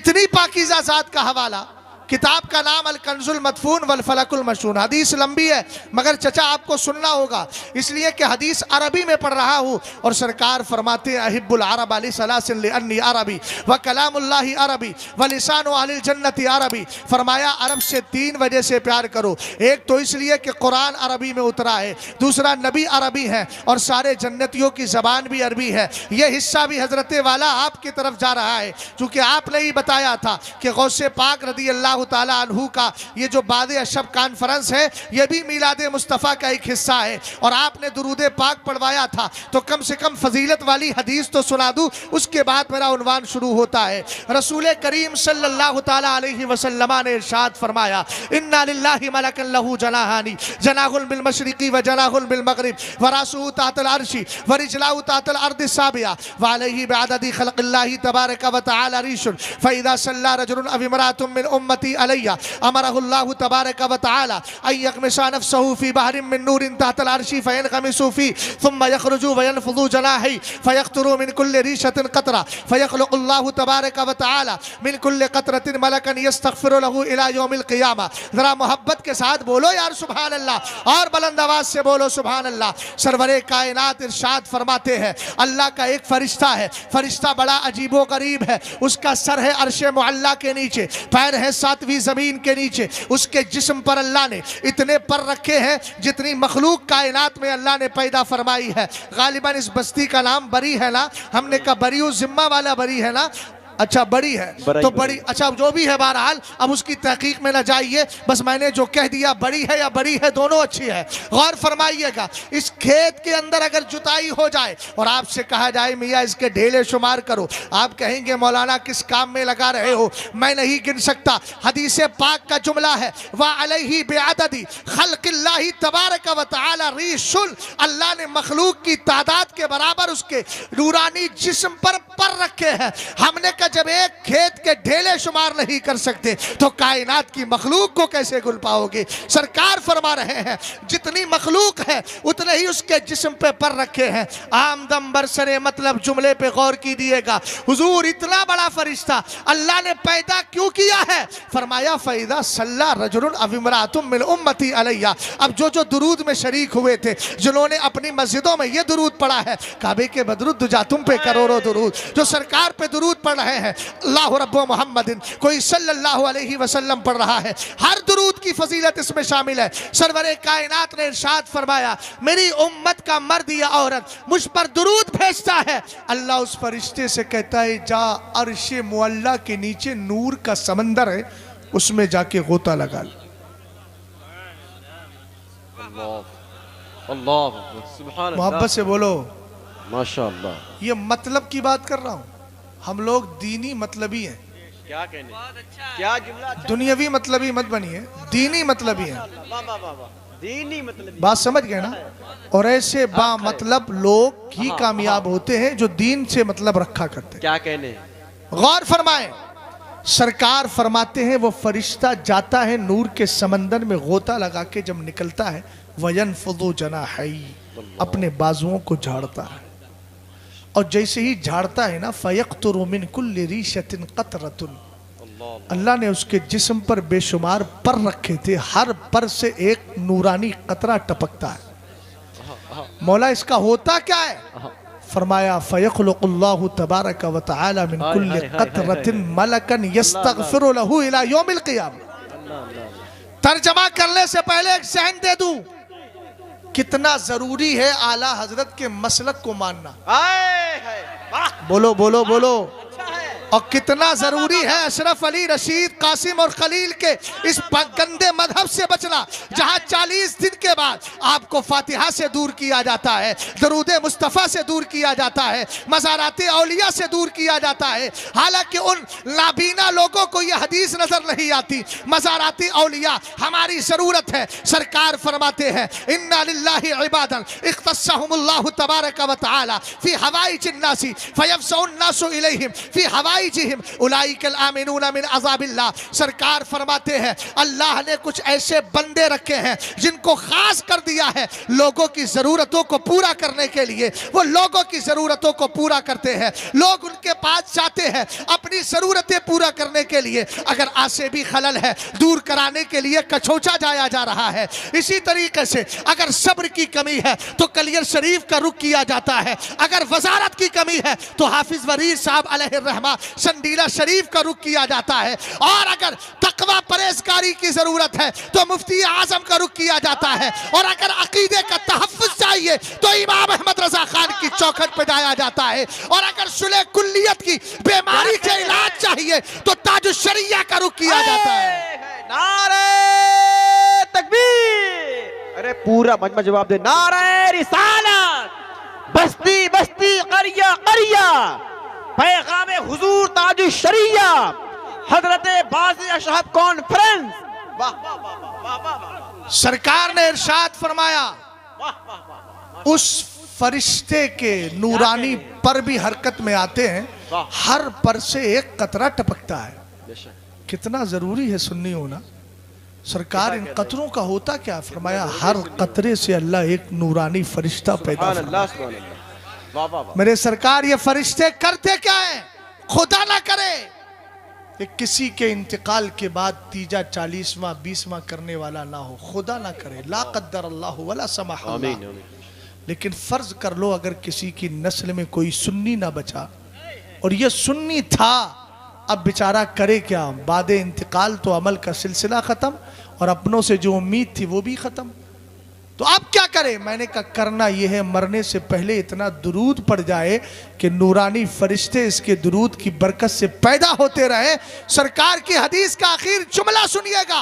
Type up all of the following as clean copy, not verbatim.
इतनी पाकीज़ा ज़ात का हवाला। किताब का नाम अल कंजुल मदफून वल फलकुल मशहून। हदीस लंबी है मगर चचा आपको सुनना होगा, इसलिए कि हदीस अरबी में पढ़ रहा हूँ और सरकार फरमाते हैं अहिब्बुल अरब अली सलासिन लिअन्नी अरबी व कलामुल्लाहि अरबी व लिसानु अहलिल जन्नति अरबी। फरमाया अरब से 3 वजह से प्यार करो। एक तो इसलिए कि कुरान अरबी में उतरा है, दूसरा नबी अरबी है और सारे जन्नतियों की ज़बान भी अरबी है। यह हिस्सा भी हजरत वाला आपकी तरफ जा रहा है, चूँकि आपने ही बताया था कि गौसे पाक रदी अल्लाह ताला अन्हु का ये जो बाद अशब कॉन्फ्रेंस है ये भी मिलाद मुस्तफ़ा का एक हिस्सा है और आपने दुरूद पाक पढ़वाया था, तो कम से कम फजीलत वाली हदीस तो सुना दूं, उसके बाद मेरा उन्वान शुरू होता है। रसूल करीम सल्लल्लाहु ताला अलैहि वसल्लम ने इरशाद फरमाया इन्ना लिल्लाहि मलकन लहू जनाहानी जनाहुल बिल मशरिकी व जनाहुल बिल मगरिब व रासुहु तातल अर्शी व रिजलाहु तातल अर्द साबिया व अलैहि बिअददी खल्क़िल्लाहि तबारक व तआला रिशुन फ़इज़ा सल्ला रजुलुन अव इमरातुन मिन उम्मती अलैया अमरहुल्लाहु तबारक व तआला अन यग़मिसा नफ़्सहु फ़ी बहरिन मिन नूरिन तहतल अर्शी फ़यनग़मिसु फ़ीह थुम्मा यख़रुजु व यनफ़ुज़ु जनाही फ़यक़्तुरु मिन कुल्लि रीशतिन क़तरा फ़यख़्लुक़ुल्लाहु तबारक व तआला मिन कुल्लि क़तरतिन मलकन यस्तग़फ़िरु लहु इला यौमिल क़ियामा। ज़रा मोहब्बत के साथ बोलो यार सुभान अल्लाह, और बुलंद आवाज़ से बोलो सुभान अल्लाह। सरवरे कायनात इरशाद फरमाते हैं अल्लाह का एक फरिश्ता है, फरिश्ता बड़ा अजीबो गरीब है, उसका सर है अर्शे मुअल्ला के नीचे, पैर है 7वीं ज़मीन के नीचे, उसके जिस्म पर अल्लाह ने इतने पर रखे हैं जितनी मखलूक कायनात में अल्लाह ने पैदा फरमाई है। गालिबन इस बस्ती का नाम बरी है ना, हमने कहा बरी जिम्मा वाला बरी है ना, अच्छा बड़ी है तो बड़ी, अच्छा जो भी है बहरहाल अब उसकी तहकीक में न जाइए, बस मैंने जो कह दिया बड़ी है या बड़ी है दोनों अच्छी है। गौर फरमाइएगा, इस खेत के अंदर अगर जुताई हो जाए और आपसे कहा जाए मियाँ इसके ढेले शुमार करो, आप कहेंगे मौलाना किस काम में लगा रहे हो, मैं नहीं गिन सकता। हदीस पाक का जुमला है व अलैहि बिअददी खल्क़िल्लाहि तबारक व तआला रिशुन, अल्लाह ने मखलूक की तादाद के बराबर उसके नूरानी जिस्म पर रखे हैं। हमने कहा जब एक खेत के ढेले शुमार नहीं कर सकते तो कायनात की मखलूक को कैसे गुल पाओगे। सरकार फरमा रहे हैं जितनी मखलूक है उतने ही उसके जिस्म पे पर रखे हैं। आमदम बरसरे मतलब जुमले पे गौर कीजिएगा, हुजूर इतना बड़ा फरिश्ता अल्लाह ने पैदा क्यों किया है। फरमाया फ़इज़ा सल्ला रजुलुन अव इमरातुन मिन उम्मती अलैया। अब जो दुरूद में शरीक हुए थे, जिन्होंने अपनी मस्जिदों में ये दुरूद पढ़ा है, काबे के बदरुद जा तुम पे करोड़ों दुरूद, जो सरकार पे दुरूद पढ़ रहे हैं अल्लाह रब्बो मोहम्मदिन, कोई सल्लल्लाहु अलैहि वसल्लम पढ़ रहा है, हर दुरूद की फजीलत इसमें शामिल है। सरवरे कायनात ने इरशाद फरमाया मेरी उम्मत का मर्द या औरत मुझ पर दुरूद भेजता है, अल्लाह उस फरिश्ते से कहता है जा अर्शे मुअल्ला के नीचे नूर का समंदर है उसमें जाके गोता लगा ले। मोहब्बत से बोलो माशाअल्लाह। ये मतलब की बात कर रहा हूँ, हम लोग दीनी मतलबी हैं। क्या कहने, क्या जुमला, दुनियावी मतलबी मत बनिए, दीनी मतलबी हैं। दीनी मतलब बात समझ गए ना। और ऐसे बा मतलब लोग ही कामयाब होते हैं जो दीन से मतलब रखा करते हैं। क्या कहने, गौर फरमाएं, सरकार फरमाते हैं वो फरिश्ता जाता है नूर के समंदर में गोता लगा के, जब निकलता है वयनफुज़ु जनाही, अपने बाजुओं को झाड़ता है, और जैसे ही झाड़ता है ना फ़यक़्तुरु मिन कुल्लि रीशतिन क़तरतुन, अल्लाह ने उसके जिस्म पर बेशुमार पर रखे थे, हर पर से एक नूरानी कतरा टपकता है। मौला इसका होता क्या है। फरमाया फ़यख़्लुक़ुल्लाहु तबारक व तआला मिन कुल्लि क़तरतिन मलकन यस्तग़फ़िरु लहु इला यौमिल क़ियामा। तर्जमा करने से पहले एक ज़हन दे दूं, कितना जरूरी है आला हजरत के मसलक को मानना। बोलो बोलो बोलो। और कितना जरूरी है अशरफ अली, रशीद, कासिम और खलील के इस गंदे मजहब से बचना, जहां 40 दिन के बाद आपको फातिहा से दूर किया जाता है, दरूद मुस्तफ़ा से दूर किया जाता है, मज़ारात औलिया से दूर किया जाता है। हालांकि उन नाबीना लोगों को यह हदीस नजर नहीं आती, मज़ारात औलिया हमारी जरूरत है। सरकार फरमाते हैं इन्ना लिल्लाहि इबादन इख्तस्सहुमुल्लाहु तबारक व तआला फी हवाइजिन नासी फयफ्ज़उन नासु इलैहिम फी हवाई हवाइजिहिम उलाइकल आमिनूना मिन अज़ाबिल्लाह। सरकार फरमाते हैं अल्लाह ने कुछ ऐसे बंदे रखे हैं जिनको खास कर दिया है लोगों की ज़रूरतों को पूरा करने के लिए। वो लोगों की ज़रूरतों को पूरा करते हैं, लोग उनके पास जाते हैं अपनी ज़रूरतें पूरा करने के लिए। अगर आसेबी खलल है दूर कराने के लिए कछोचा जाया जा रहा है। इसी तरीके से अगर सब्र की कमी है तो कलियर शरीफ का रुख किया जाता है। अगर वजारत की कमी है तो हाफिज वरीद साहब अलैहिर्रहमा संडीला शरीफ का रुख किया जाता है। और अगर तकवा परहेजगारी की जरूरत है तो मुफ्ती आजम का रुख किया जाता है। और अगर अकीदे का तहफ्फुज़ चाहिए तो इमाम अहमद रजा खान की चौखट पे जाया जाता है। और अगर सुलह कुल्लियत की बीमारी का इलाज चाहिए तो ताजुश शरिया का रुख किया जाता है। नारे तकबीर, अरे पूरा मजमा जवाब दे। नारे रिसालत, बस्ती बस्ती करिया करिया, पैगाम हुजूर ताजुश शरिया, हजरत बाज़ अशहब कॉन्फ्रेंस। वाह वाह वाह वाह वाह वाह सरकार ने इरशाद फरमाया उस फरिश्ते के नूरानी पर भी हरकत में आते हैं, हर पर से एक कतरा टपकता है। बेशक। कितना जरूरी है सुन्नी होना। सरकार इन कतरों का होता क्या, फरमाया हर कतरे से अल्लाह एक नूरानी फरिश्ता पैदा सुभान अल्लाह, फरमाता है। सुभान अल्लाह। वाह वाह वाह। मेरे सरकार ये फरिश्ते करते क्या है, खुदा ना करे कि किसी के इंतकाल के बाद तीजा 40वां 20वां करने वाला ना हो, खुदा ना करे, ला कद्दर अल्लाह वला समाह अल्लाह। आमीन आमीन। लेकिन फर्ज कर लो अगर किसी की नस्ल में कोई सुन्नी ना बचा और ये सुन्नी था, अब बेचारा करे क्या, बादे इंतकाल तो अमल का सिलसिला खत्म और अपनों से जो उम्मीद थी वो भी खत्म। तो अब क्या करे, मैंने कहा करना यह है मरने से पहले इतना दुरूद पड़ जाए कि नूरानी फरिश्ते इसके दुरूद की बरकत से पैदा होते रहे। सरकार की हदीस का आखिर जुमला सुनिएगा,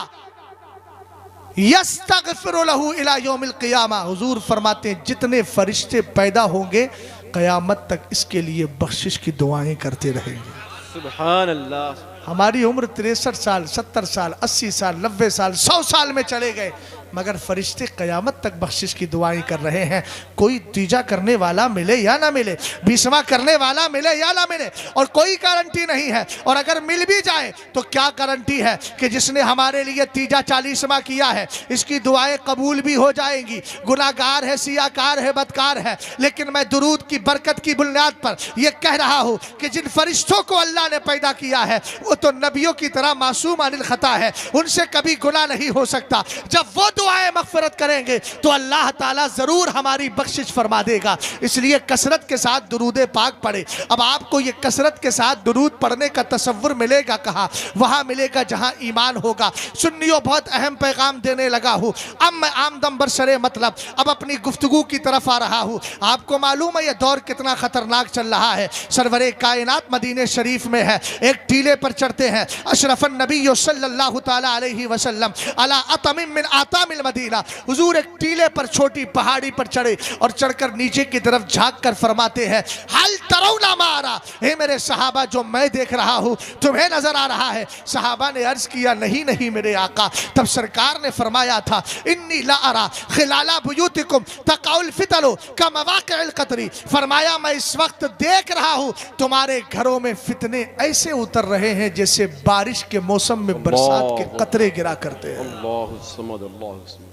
यस्तगफिरु लहू इला यौमिल क़ियामा। हुजूर फरमाते हैं जितने फरिश्ते पैदा होंगे क़यामत तक इसके लिए बख्शिश की दुआएं करते रहेंगे। सुभान अल्लाह। हमारी उम्र 63 साल 70 साल 80 साल 90 साल 100 साल में चले गए, मगर फरिश्ते क़यामत तक बख्शिश की दुआएं कर रहे हैं। कोई तीजा करने वाला मिले या ना मिले, 20वां करने वाला मिले या ना मिले, और कोई गारंटी नहीं है। और अगर मिल भी जाए तो क्या गारंटी है कि जिसने हमारे लिए तीजा 40वां किया है इसकी दुआएं कबूल भी हो जाएंगी। गुनाहगार है, सियाकार है, बदकार है, लेकिन मैं दुरूद की बरकत की बुनियाद पर यह कह रहा हूं कि जिन फरिश्तों को अल्लाह ने पैदा किया है वो तो नबियों की तरह मासूम अनिल खता है, उनसे कभी गुनाह नहीं हो सकता। जब वो दुआएं मगफिरत करेंगे तो अल्लाह ताला जरूर हमारी बख्शिश फरमा देगा। इसलिए कसरत के साथ दुरूद पाक पढ़े। अब आपको ये कसरत के साथ दुरूद पढ़ने का तसव्वुर मिलेगा कहाँ, वहां मिलेगा जहां ईमान होगा। सुन्नियों बहुत अहम पैगाम देने लगा हूँ। अब मैं आमदम बरसरे मतलब अब अपनी गुफ्तगू की तरफ आ रहा हूँ। आपको मालूम है यह दौर कितना खतरनाक चल रहा है। सरवरे कायनात मदीने शरीफ में है, एक टीले पर चढ़ते हैं। अशरफन नबी सल्लल्लाहु ताला अलैहि वसल्लम अला अतमिम मिन आतामिल मदीना। हुजूर एक टीले पर छोटी पहाड़ी पर चढ़े और चढ़कर नीचे की तरफ झांक कर फरमाते हैं हल तरौना मारा, हे मेरे सहाबा जो मैं देख रहा हूँ तुम्हें नजर आ रहा है। सहाबा ने अर्ज किया नहीं नहीं मेरे आका। तब सरकार ने फरमाया था इन्नी ला अरा खिलाला बुयूतिकुम तकाउल फितलो का मवाक़िल क़तरी। फरमाया मैं इस वक्त देख रहा हूँ तुम्हारे घरों में फितने ऐसे उतर रहे हैं जैसे बारिश के मौसम में बरसात के कतरे गिरा करते हैं। अल्लाहु समद, अल्लाहु समद।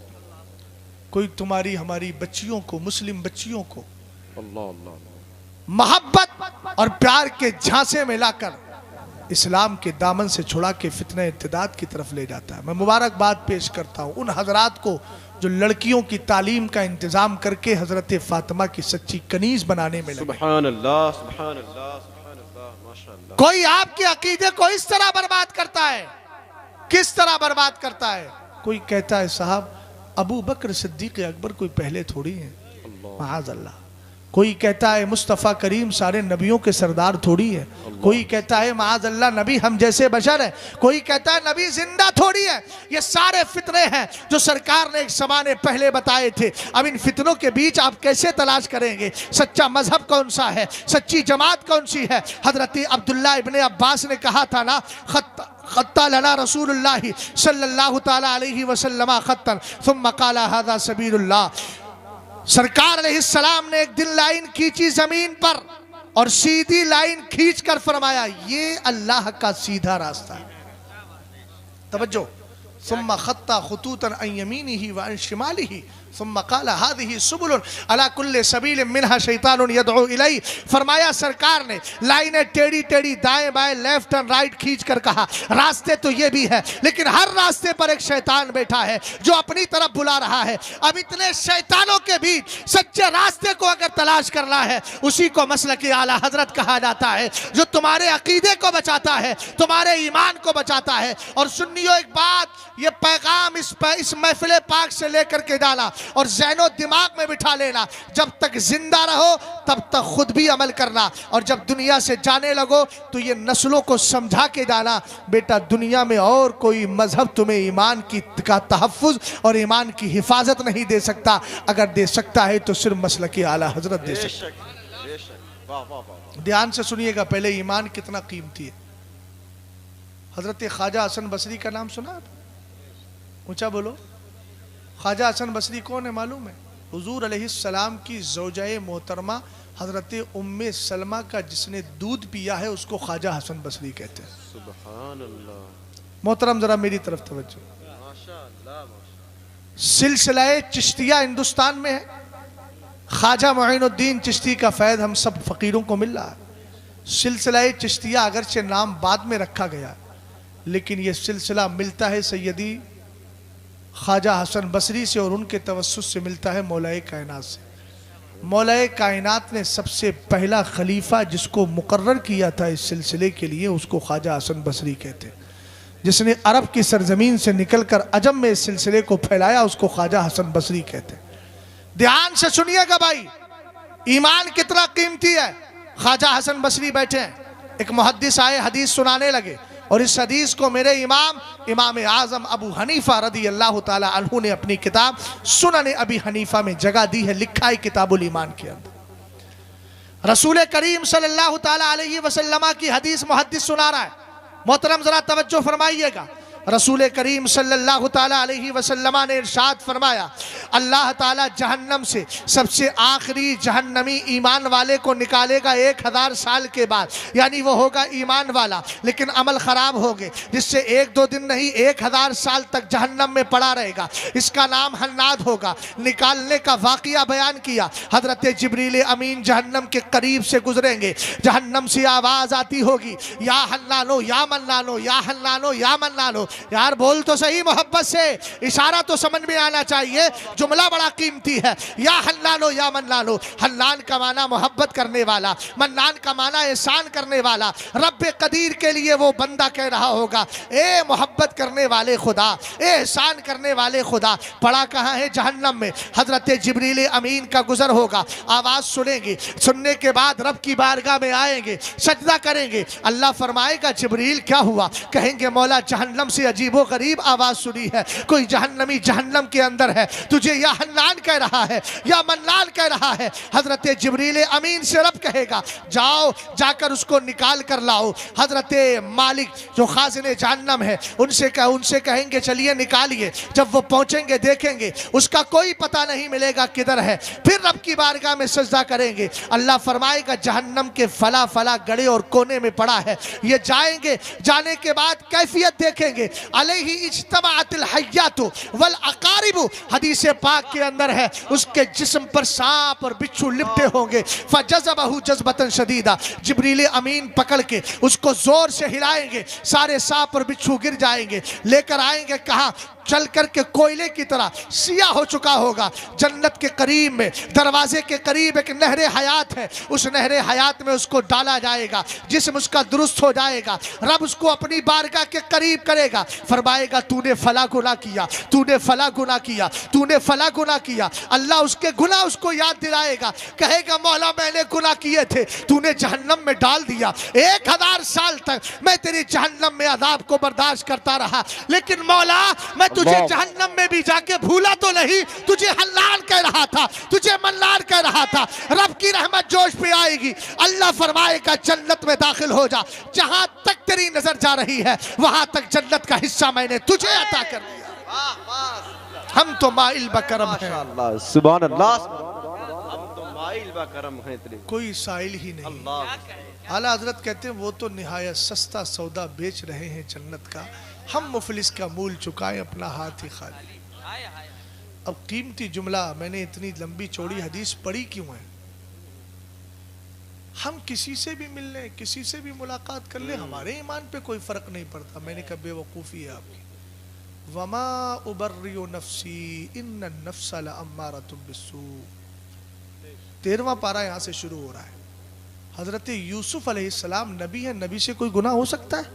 कोई तुम्हारी हमारी बच्चियों को, मुस्लिम बच्चियों को अल्लाह अल्लाह अल्लाह। मोहब्बत और प्यार के झांसे में लाकर इस्लाम के दामन से छुड़ा के फितने इत्तेदाद की तरफ ले जाता है। मैं मुबारकबाद पेश करता हूँ उन हजरात को जो लड़कियों की तालीम का इंतजाम करके हजरत फातिमा की सच्ची कनीज बनाने में लगे। सुभान अल्लाह, सुभान अल्लाह, सुभान अल्लाह, माशाअल्लाह। कोई आपके अकीदे को इस तरह बर्बाद करता है, किस तरह बर्बाद करता है। कोई कहता है साहब अबू बकर सिद्दीक अकबर कोई पहले थोड़ी है, माज़ अल्लाह। कोई कहता है मुस्तफ़ा करीम सारे नबियों के सरदार थोड़ी है। कोई कहता है माज़ अल्लाह नबी हम जैसे बशर है। कोई कहता है नबी जिंदा थोड़ी है। ये सारे फितने हैं जो सरकार ने एक ज़माने पहले बताए थे। अब इन फितनों के बीच आप कैसे तलाश करेंगे सच्चा मजहब कौन सा है, सच्ची जमात कौन सी है। हजरत अब्दुल्ला इब्ने अब्बास ने कहा था ना खत्ता लना रसूलुल्लाह सल्लल्लाहु ताला अलैहि वसल्लम खत्तन सुम्मा क़ाला हाज़ा सबीलुल्लाह। सरकार अलैहिस्सलाम ने एक दिन लाइन खींची जमीन पर और सीधी लाइन खींचकर फरमाया ये अल्लाह का सीधा रास्ता है। तवज्जो, सुम्मा खत्ता खुतूतन अन यमीनिही व अन शिमालिही सुम्मा क़ाला हादिही सुबुलुन अला कुल्लि सबीलिन मिनहा शैतानुन यदउ इलैहि। फरमाया सरकार ने लाइनें टेढ़ी टेढ़ी दाएं बाएं लेफ्ट एंड राइट खींच कर कहा रास्ते तो ये भी है, लेकिन हर रास्ते पर एक शैतान बैठा है जो अपनी तरफ बुला रहा है। अब इतने शैतानों के बीच सच्चे रास्ते को अगर तलाश करना है, उसी को मसलकी आला हजरत कहा जाता है, जो तुम्हारे अकीदे को बचाता है, तुम्हारे ईमान को बचाता है। और सुन्नियों एक बात, ये पैगाम इस महफिल पाक से लेकर के डाला और ज़हनो दिमाग में बिठा लेना, जब तक जिंदा रहो तब तक खुद भी अमल करना, और जब दुनिया से जाने लगो तो ये नस्लों को समझा के जाना, बेटा दुनिया में और कोई मजहब तुम्हें ईमान का तहफ़्फ़ुज़ और ईमान की हिफाजत नहीं दे सकता। अगर दे सकता है तो सिर्फ मसलकी आला हजरत दे सकता है। ध्यान से सुनिएगा, पहले ईमान कितना कीमती है। हजरत ख्वाजा हसन बसरी का नाम सुना? ऊंचा बोलो। ख्वाजा हसन बसरी कौन है मालूम है? हुजूर अलैहिस्सलाम की ज़ौजाए मोहतरमा हजरत उम्मे सलमा का जिसने दूध पिया है उसको ख्वाजा हसन बसरी कहते हैं। सुभान अल्लाह। मोहतरम जरा मेरी तरफ तवज्जो। माशाअल्लाह। सिलसिला चिश्तिया हिंदुस्तान में है। ख्वाजा मोइनुद्दीन चिश्ती का फैज़ हम सब फ़कीरों को मिल रहा है। सिलसिला चिश्तिया अगरचे नाम बाद में रखा गया, लेकिन ये सिलसिला मिलता है सैयदी ख्वाजा हसन बसरी से और उनके तवस्सुत से मिलता है मौलाए कायनात से। मौलाए कायनात ने सबसे पहला खलीफा जिसको मुकर्रर किया था इस सिलसिले के लिए, उसको ख्वाजा हसन बसरी कहते हैं। जिसने अरब की सरजमीन से निकलकर अजम में इस सिलसिले को फैलाया, उसको ख्वाजा हसन बसरी कहते हैं। ध्यान से सुनिएगा भाई, ईमान कितना कीमती है। ख्वाजा हसन बसरी बैठे हैं, एक मुहद्दिस आए हदीस सुनाने लगे, और इस हदीस को मेरे इमाम आज़म अबू हनीफा रदी अल्लाह ताला अन्हु ने अपनी किताब सुनन अबी हनीफा में जगह दी है। लिखा है किताबुल ईमान के अंदर। रसूल करीम सल्लल्लाहु ताला अलैहि वसल्लम की हदीस मुहद्दिस सुना रहा है। मोहतरम जरा तवज्जो फरमाइएगा। रसूल करीम सल्लल्लाहु ताला अलैहि वसल्लम ने इरशाद फरमाया, अल्लाह ताला जहन्नम से सबसे आखिरी जहन्नमी ईमान वाले को निकालेगा 1000 साल के बाद, यानी वो होगा ईमान वाला लेकिन अमल ख़राब हो गए, जिससे 1-2 दिन नहीं 1000 साल तक जहन्नम में पड़ा रहेगा। इसका नाम हन्नाद होगा। निकालने का वाक़िया बयान किया। हज़रत जिब्रील अमीन जहन्नम के करीब से गुजरेंगे, जहन्नम से आवाज़ आती होगी, या हन्नानो या मन्नानो, या हन्नानो या मन्नानो। यार बोल तो सही मोहब्बत से, इशारा तो समझ में आना चाहिए, जुमला बड़ा कीमती है। या हन्नानो या मन्नानो। हन्नान का माना मोहब्बत करने वाला, मन्नान का माना एहसान करने वाला। रब कदीर के लिए वो बंदा कह रहा होगा, ए मोहब्बत करने वाले खुदा, एहसान करने वाले खुदा। पड़ा कहाँ है? जहन्नम में। हजरत जिब्रील अमीन का गुजर होगा, आवाज़ सुनेंगे, सुनने के बाद रब की बारगाह में आएंगे, सजदा करेंगे। अल्लाह फरमाएगा जिब्रील क्या हुआ? कहेंगे मौला जहन्नम से अजीबो गरीब आवाज़ सुनी है, कोई जहन्नमी जहन्नम के अंदर है, तुझे या हन्नान कह रहा है या मन्नान कह रहा है। हजरत जिब्रील अमीन से रब कहेगा जाओ जाकर उसको निकाल कर लाओ। हजरत मालिक जो खाजिन जहन्नम है उनसे कहेंगे चलिए निकालिए। जब वो पहुंचेंगे देखेंगे उसका कोई पता नहीं मिलेगा किधर है। फिर रब की बारगाह में सजदा करेंगे। अल्लाह फरमाएगा जहन्नम के फला फला गड़े और कोने में पड़ा है। ये जाएंगे, जाने के बाद कैफियत देखेंगे, अलैहि इज्तमाअतिल हय्यातु वल अकारिबु। हदीस पाक के अंदर है उसके जिस्म पर सांप और बिच्छू लिपटे होंगे। फजज़बहु जज़बतन शदीदा। जिब्रील अमीन पकड़ के उसको जोर से हिलाएंगे, सारे सांप और बिच्छू गिर जाएंगे। लेकर आएंगे कहाँ? चल करके कोयले की तरह सिया हो चुका होगा। जन्नत के करीब में दरवाजे के करीब एक नहरे हयात है, उस नहरे हयात में उसको डाला जाएगा, जिस्म उसका दुरुस्त हो जाएगा। रब उसको अपनी बारगाह के करीब करेगा, फरमाएगा तूने फला गुनाह किया, तूने फला गुनाह किया, तूने फला गुनाह किया। अल्लाह उसके गुनाह उसको याद दिलाएगा, कहेगा मौला मैंने गुनाह किए थे, तूने जहन्नम में डाल दिया। 1000 साल तक मैं तेरी जहन्नम में अजाब को बर्दाश्त करता रहा, लेकिन मौला मैं तुझे जहन्नम में भी जाके भूला तो नहीं, तुझे हन्नान कह रहा था, तुझे मन्नान कह रहा था। रब की रहमत जोश पे आएगी। अल्लाह फरमाएगा जन्नत में दाखिल हो जा, जहां तक तेरी नजर जा रही है वहां तक जन्नत का हिस्सा मैंने तुझे अता कर दिया। हम तो माइल बकरम हैं। सुभान अल्लाह। हम तो माइल हिबा करम है तेरे कोई साइल ही नहीं। अल्लाह आला हजरत कहते हैं वो तो निहायत सस्ता सौदा बेच रहे हैं जन्नत का, हम मुफलिस का मूल चुकाएं अपना हाथ ही खाली। अब कीमती जुमला, मैंने इतनी लंबी चौड़ी हदीस पढ़ी क्यों है? हम किसी से भी मिल लें, किसी से भी मुलाकात कर लें, हमारे ईमान पे कोई फर्क नहीं पड़ता। मैंने कहा बेवकूफ़ी है आपकी। वमा उबर्रियु नफ्सी इन्न नफ्सा लअम्मारतुम बिस्सू। 13वां पारा यहाँ से शुरू हो रहा है। हजरत यूसुफ अलैहिस्सलाम नबी है, नबी से कोई गुनाह हो सकता है?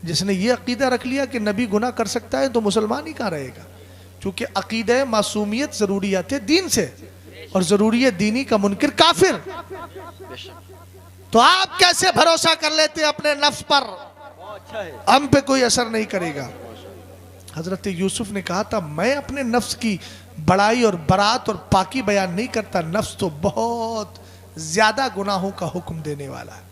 जिसने ये अकीदा रख लिया कि नबी गुनाह कर सकता है तो मुसलमान ही कहाँ रहेगा? क्योंकि अकीदा मासूमियत ज़रूरियात दीन से, और ज़रूरियत दीनी का मुनकिर काफिर। तो आप कैसे भरोसा कर लेते अपने नफ्स पर? हम पे कोई असर नहीं करेगा। हजरत यूसुफ ने कहा था मैं अपने नफ्स की बड़ाई और बरात और पाकी बयान नहीं करता, नफ्स तो बहुत ज्यादा गुनाहों का हुक्म देने वाला है।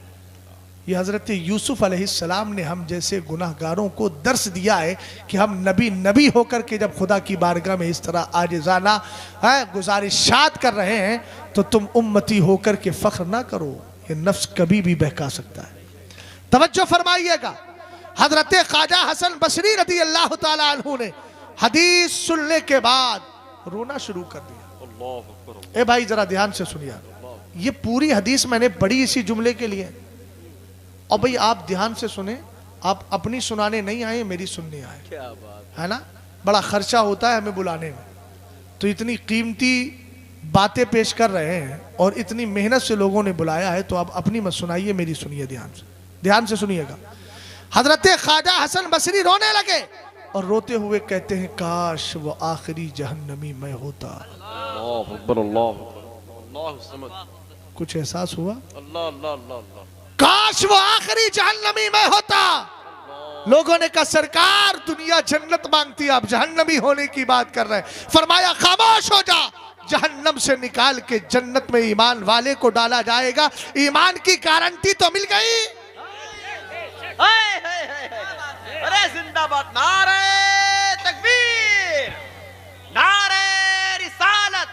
ये हजरत यूसुफ अलैहिस्सलाम ने हम जैसे गुनाहगारों को दर्स दिया है कि हम नबी होकर के जब खुदा की बारगाह में इस तरह आजिज़ाना गुजारिशात कर रहे हैं तो तुम उम्मती होकर के फख्र ना करो, ये नफ्स कभी भी बहका सकता है। तवज्जो फरमाइएगा, हजरत ख्वाजा हसन बसरी रदी अल्लाह ताला अन्हु ने हदीस सुनने के बाद रोना शुरू कर दिया। ए भाई जरा ध्यान से सुनिए, ये पूरी हदीस मैंने पढ़ी इसी जुमले के लिए। और भाई आप ध्यान से सुने, आप अपनी सुनाने नहीं आए, मेरी सुनने आए। क्या बात है ना? बड़ा खर्चा होता है हमें बुलाने में, तो इतनी कीमती बातें पेश कर रहे हैं और इतनी मेहनत से लोगों ने बुलाया है, तो आप अपनी मत सुनाइए, मेरी सुनिए ध्यान से सुनिएगा। हजरत ख्वाजा हसन बसरी रोने लगे और रोते हुए कहते हैं काश वो आखिरी जहन्नमी मैं होता। अल्लाह अकबर अल्लाह अल्लाह समद। कुछ एहसास हुआ? अल्लाह अल्लाह अल्लाह अल्लाह। काश वो आखिरी जहन्नमी मैं होता। लोगों ने कहा सरकार दुनिया जन्नत मांगती है, आप जहन्नमी होने की बात कर रहे हैं। फरमाया खामोश हो जा, जहन्नम से निकाल के जन्नत में ईमान वाले को डाला जाएगा। ईमान की गारंटी तो मिल गई। अरे जिंदाबाद, नारे तकबीर, नारे रिसालत,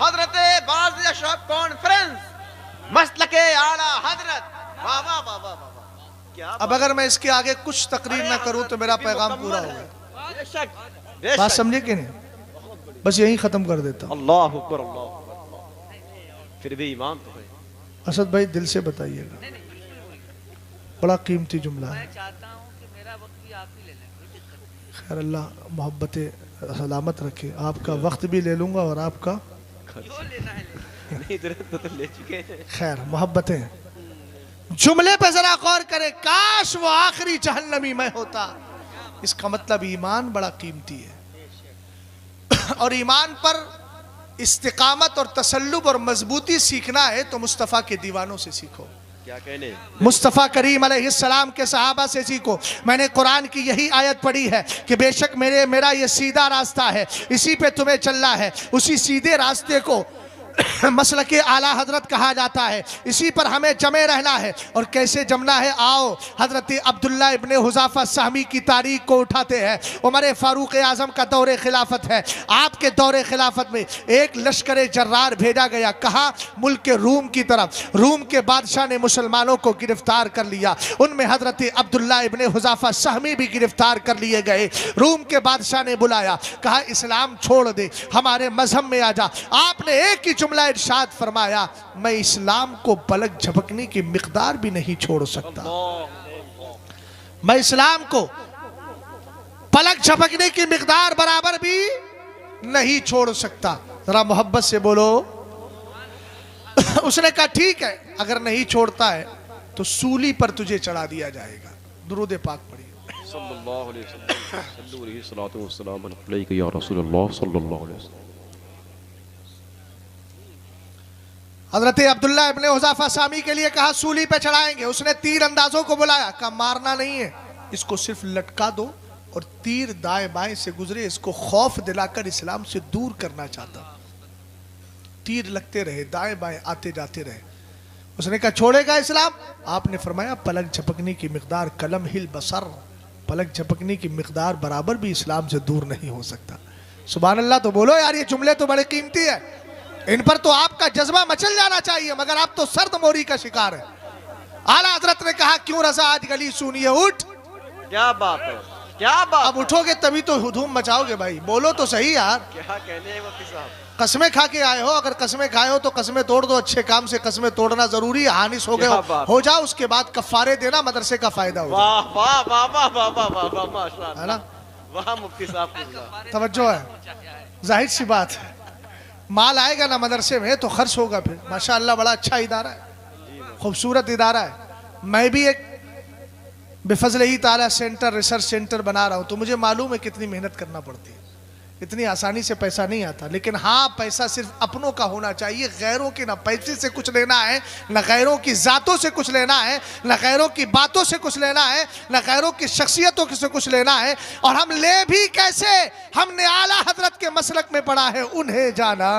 हजरत बाज़ अशरफ कॉन्फ्रेंस, मसलके आला हजरत। वाह वाह वाह वाह वाह, क्या अब अगर मैं इसके आगे कुछ तकरीर ना करूं तो मेरा पैगाम पूरा होगा। बेशक बात समझे कि नहीं? बस यही खत्म कर देता हूं। अल्लाह अकबर अल्लाह। फिर भी ईमान तो है। असद भाई दिल से बताइएगा, बड़ा कीमती जुमला है। खैर अल्लाह मोहब्बत सलामत रखे, आपका वक्त भी ले लूंगा और आपका नहीं तो ले चुके हैं। खैर मोहब्बतें। जुमले पे जरा गौर करें, काश वो आखिरी जहन्नमी मैं होता। इसका मतलब ईमान बड़ा कीमती है और ईमान पर इस्तिकामत और तसल्लुब और मजबूती सीखना है तो मुस्तफ़ा के दीवानों से सीखो। क्या कहने? मुस्तफ़ा करीम अलैहिस्सलाम के सहाबा से सीखो। मैंने कुरान की यही आयत पढ़ी है कि बेशक मेरा ये सीधा रास्ता है, इसी पे तुम्हें चलना है। उसी सीधे रास्ते को मसलके आला हजरत कहा जाता है, इसी पर हमें जमे रहना है। और कैसे जमना है, आओ हजरत अब्दुल्ला इब्ने हुज़ाफा सहमी की तारीख को उठाते हैं। उमर फारूक आज़म का दौरे खिलाफत है। आपके दौरे खिलाफत में एक लश्कर जर्रार भेजा गया, कहा मुल्क के रूम की तरफ। रूम के बादशाह ने मुसलमानों को गिरफ्तार कर लिया, उनमें हजरत अब्दुल्ला इब्ने हुज़ाफा सहमी भी गिरफ्तार कर लिए गए। रूम के बादशाह ने बुलाया, कहा इस्लाम छोड़ दे, हमारे मजहब में आ जा। आपने एक ही जुमला इरशाद फरमाया, मैं इस्लाम को पलक झपकने की मिकदार भी नहीं छोड़ सकता। मैं इस्लाम को पलक झपकने की मिकदार बराबर भी नहीं छोड़ सकता। जरा मोहब्बत से बोलो। उसने कहा ठीक है, अगर नहीं छोड़ता है तो सूली पर तुझे चढ़ा दिया जाएगा। दुरूद पाक पढ़िए। सल्लल्लाहु अलैहि वसल्लम, सल्लु अलैहि सल्लतु वस्सलाम अलैका या रसूलल्लाह सल्लल्लाहु अलैहि वसल्लम। हजरत अब्दुल्ला इब्ने हुज़ाफा सामी के लिए कहा सूली पे चढ़ाएंगे। उसने तीर अंदाजों को बुलाया, कहा मारना नहीं है, इसको सिर्फ लटका दो और तीर दाएं बाएं से गुजरे, इसको खौफ दिलाकर इस्लाम से दूर करना चाहता। तीर लगते रहे, दाएं बाएं आते जाते रहे। उसने कहा छोड़ेगा इस्लाम? आपने फरमाया पलक झपकने की मिकदार, कलम हिल बसर, पलक झपकने की मिकदार बराबर भी इस्लाम से दूर नहीं हो सकता। सुभान अल्लाह तो बोलो यार, ये जुमले तो बड़े कीमती है। इन पर तो आपका जज्बा मचल जाना चाहिए, मगर आप तो सर्द मोरी का शिकार है। आला हजरत ने कहा क्यों रजा आज गली सुनिए, उठ। क्या बात है, क्या बात। अब उठोगे तभी तो हुधूम मचाओगे भाई, बोलो तो सही यार। क्या कहने हैं मुफ्ती साहब। कस्में खा के आए हो, अगर कस्में खाए हो तो कस्में तोड़ दो, अच्छे काम से कस्में तोड़ना जरूरी है। हानिस हो गए हो जाओ, उसके बाद कफारे देना, मदरसे का फायदा हो। वाह वाह वाह वाह वाह वाह वाह वाह माशाअल्लाह, है ना, वाह मुफ्ती साहब, तवज्जो है। जाहिर सी बात है, माल आएगा ना मदरसे में तो खर्च होगा फिर। माशाअल्लाह बड़ा अच्छा इदारा है, खूबसूरत इदारा है। मैं भी एक बेफजल ही ताला सेंटर, रिसर्च सेंटर बना रहा हूँ, तो मुझे मालूम है कितनी मेहनत करना पड़ती है। इतनी आसानी से पैसा नहीं आता, लेकिन हाँ पैसा सिर्फ अपनों का होना चाहिए, गैरों के ना पैसे से कुछ लेना है, न गैरों की जातों से कुछ लेना है, न गैरों की बातों से कुछ लेना है, न गैरों की शख्सियतों से कुछ लेना है। और हम ले भी कैसे, हमने आला हजरत के मसलक में पढ़ा है, उन्हें जाना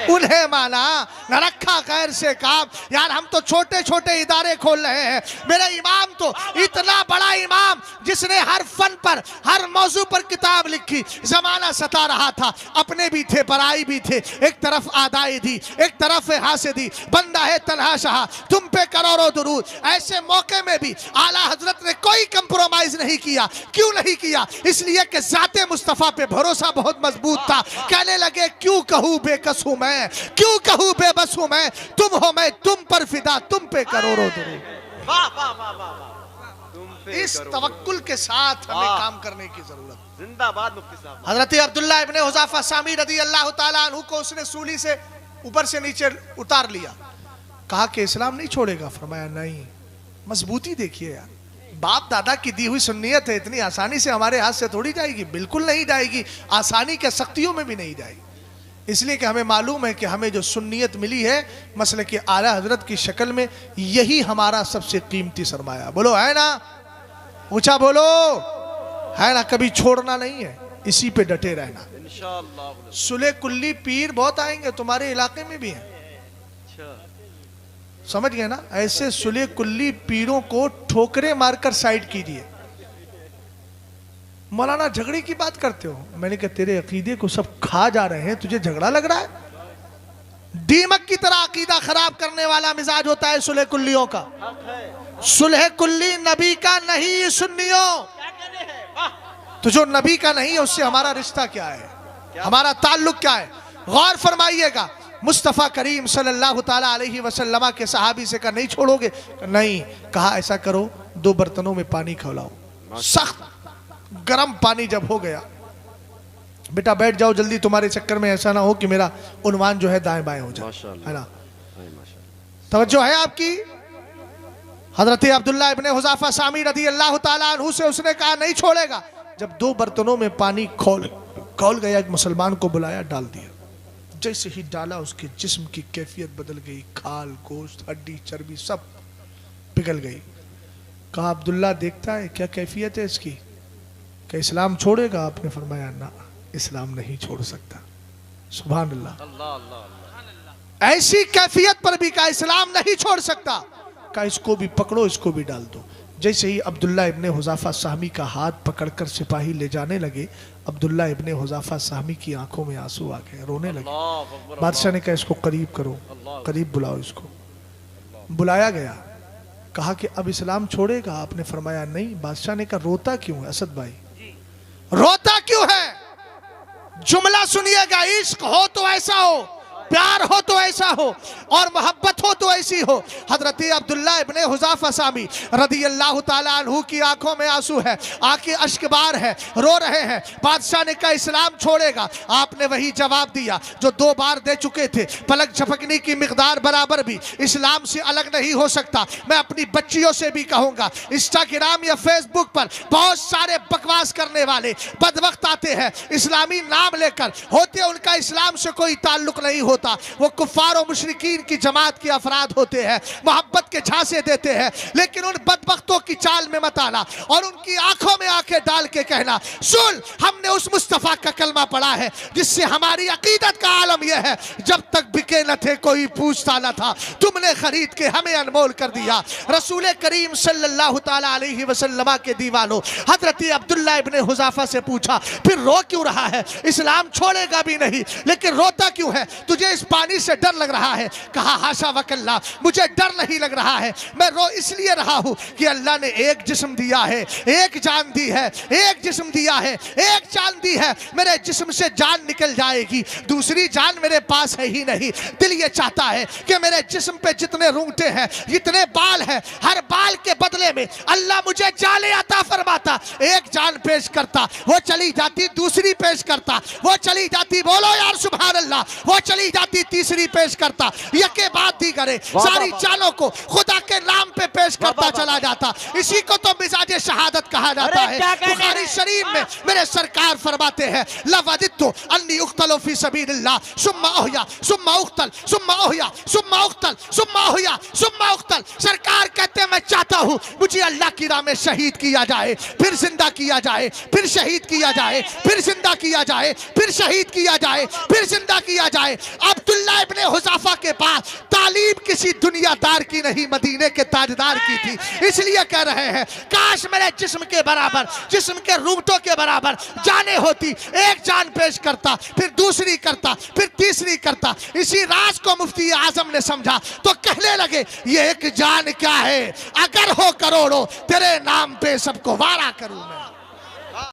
उन्हें माना, न रखा गैर से काम। यार हम तो छोटे छोटे इदारे खोल रहे हैं, मेरा इमाम तो इतना बड़ा इमाम जिसने हर फन पर, हर मौजू पर किताब लिखी। जमाना सता रहा था, अपने भी थे पराई भी थे, एक तरफ आदाई दी, एक तरफ हासिदी, बंदा है तन्हा शाह, तुम पे करोड़ों दुरूद। ऐसे मौके में भी आला हजरत ने कोई कंप्रोमाइज नहीं किया। क्यों नहीं किया? इसलिए कि जाते मुस्तफा पे भरोसा बहुत मजबूत था। कहने लगे क्यों कहूँ बेकस हूं मैं, क्यों कहूँ बेबस हूं मैं, तुम हो मैं तुम पर फिदा, तुम पे करोड़ों दुरूद। वाह वाह वाह वाह, तुम पे इस तवक्कुल के साथ हमें काम करने की जरूरत। जिंदाबाद मुफ्ती साहब। हजरत अब्दुल्ला इब्ने हुज़ाफा सामी रदी अल्लाह ताला अन्हु को उसने सूली से ऊपर से नीचे उतार लिया। कहा कि इस्लाम नहीं छोड़ेगा? फरमाया नहीं। मजबूती देखिए यार, बाप दादा की दी हुई सुन्नियत है, इतनी आसानी से हमारे हाथ से थोड़ी जाएगी, बिल्कुल नहीं जाएगी, आसानी के सख्तियों में भी नहीं जाएगी। इसलिए कि हमें मालूम है कि हमें जो सुन्नियत मिली है मसले के आला हजरत की शक्ल में, यही हमारा सबसे कीमती सरमाया। बोलो है ना, ऊंचा बोलो, है ना। कभी छोड़ना नहीं है, इसी पे डटे रहना इंशाअल्लाह। सुले कुल्ली पीर बहुत आएंगे, तुम्हारे इलाके में भी हैं, समझ गए ना। ऐसे सुले कुल्ली पीरों को ठोकरे मारकर साइड कीजिए। मौलाना झगड़े की बात करते हो, मैंने कहा तेरे अकीदे को सब खा जा रहे हैं, तुझे झगड़ा लग रहा है? दीमक की तरह अकीदा खराब करने वाला मिजाज होता है सुलह कुल्लियों का। सुलह कुल्ली नबी का नहीं, सुन्नियों। तो जो नबी का नहीं है उससे हमारा रिश्ता क्या है, हमारा ताल्लुक क्या है? गौर फरमाइएगा। मुस्तफ़ा करीम सल्लल्लाहु ताला अलैहि वसल्लम के सहाबी से कहा नहीं छोड़ोगे? नहीं। कहा ऐसा करो, 2 बर्तनों में पानी खौलाओ। सख्त गरम पानी जब हो गया, बेटा बैठ जाओ जल्दी, तुम्हारे चक्कर में ऐसा ना हो कि मेरा उन्वान जो है दाएं बाएं हो जाए, है ना। तवज्जो है आपकी? हजरत अब्दुल्ला इब्ने हुज़ाफा सामी रदी अल्लाह ताला अन्हु से उसने कहा नहीं छोड़ेगा। जब 2 बर्तनों में पानी खौल गया, एक मुसलमान को बुलाया, डाल दिया। जैसे ही डाला उसके जिस्म की कैफियत बदल गई, खाल गोश्त हड्डी चर्बी सब पिघल गई। कहा अब्दुल्ला देखता है क्या कैफियत है इसकी, क्या इस्लाम छोड़ेगा? आपने फरमाया ना, इस्लाम नहीं छोड़ सकता। सुभान अल्लाह। ऐसी कैफियत पर भी कहा इस्लाम नहीं छोड़ सकता। कहा इसको भी पकड़ो, इसको भी डाल दो। जैसे ही अब्दुल्ला इब्ने हुज़ाफा साहमी का हाथ पकड़कर सिपाही ले जाने लगे, अब्दुल्ला इब्ने हुज़ाफा साहमी की आंखों में आंसू आ गए, रोने लगे। बादशाह ने कहा इसको करीब करो, करीब बुलाओ इसको। बुलाया गया, कहा कि अब इस्लाम छोड़ेगा? आपने फरमाया नहीं। बादशाह ने कहा रोता क्यों है असद भाई, रोता क्यों है? जुमला सुनिएगा, इश्क हो तो ऐसा हो, प्यार हो तो ऐसा हो, और मोहब्बत हो तो ऐसी हो। हजरत अब्दुल्ला इब्ने हुज़ाफा सामी रदी अल्लाह ताला अन्हु की आंखों में आंसू है, आंखें अश्कबार है, रो रहे हैं। बादशाह ने कहा इस्लाम छोड़ेगा? आपने वही जवाब दिया जो 2 बार दे चुके थे, पलक झपकने की मिकदार बराबर भी इस्लाम से अलग नहीं हो सकता। मैं अपनी बच्चियों से भी कहूंगा, इंस्टाग्राम या फेसबुक पर बहुत सारे बकवास करने वाले बदवक्त आते हैं, इस्लामी नाम लेकर, होते उनका इस्लाम से कोई ताल्लुक नहीं होता। वो कुफ्फार और मुशरिकीन की जमात के अफराद होते हैं, मोहब्बत के झांसे देते हैं। लेकिन उन बदबख्तों की चाल में मत आना और उनकी आंखों में आंखें डाल के कहना सुन, हमने उस मुस्तफ़ा का कलमा पढ़ा है जिससे हमारी अकीदत का आलम यह है, जब तक बिके न थे कोई पूछता न था, तुमने खरीद के हमें अनमोल कर दिया। रसूल करीम सल्लल्लाहु ताला अलैहि वसल्लम के दीवानों, हजरत अब्दुल्ला इब्ने हुज़ाफा से पूछा फिर रो क्यों रहा है? इस्लाम छोड़ेगा भी नहीं, लेकिन रोता क्यों है? तुझे मुझे इस पानी से डर लग रहा है। कहा हाशा वकल्ला, मुझे डर नहीं लग रहा है, मैं रो इसलिए रहा हूं कि अल्लाह ने एक जिस्म दिया है, एक जान दी है, एक जिस्म दिया है, एक जान दी है। मेरे जिस्म से जान निकल जाएगी, दूसरी जान मेरे पास है ही नहीं। दिल ये चाहता है कि मेरे जिस्म पे जितने रूंगटे हैं, जितने बाल हैं, हर बाल के बदले में अल्लाह मुझे जान अता फरमाता। एक जान पेश करता, वो चली जाती, दूसरी पेश करता, वो चली जाती, बोलो यार सुभान अल्लाह, वो चली जाती, तीसरी पेश करता, यके बाद दी करे सारी जानों को खुदा के नाम पे पेश करता चला जाता। इसी को तो मिजाज शहादत कहा जाता है। बुखारी शरीफ में मेरे सरकार फरमाते हैं, लवदित्तु अन्नी उक्तलु फी सबीलिल्लाह सुम्मा उहया सुम्मा उक्तल सुम्मा उहया सुम्मा उक्तल सुम्मा उहया सुम्मा उक्तल। सरकार कहते हैं मैं चाहता हूं मुझे अल्लाह की राह में शहीद किया जाए, फिर जिंदा किया जाए, फिर शहीद किया जाए, फिर जिंदा किया जाए, फिर शहीद किया जाए, फिर जिंदा किया जाए। अब्दुल्लाह इब्ने हुज़ाफा के पास तालीम किसी दुनियादार की नहीं, मदीने के ताजदार की थी। इसलिए कह रहे हैं काश मेरे जिस्म के बराबर, जिस्म के रूंगटों के बराबर जाने होती, एक जान पेश करता, फिर दूसरी करता, फिर तीसरी करता। इसी राज को मुफ्ती आजम ने समझा तो कहने लगे ये एक जान क्या है, अगर हो करोड़ों तेरे नाम पे सबको वारा करूं मैं।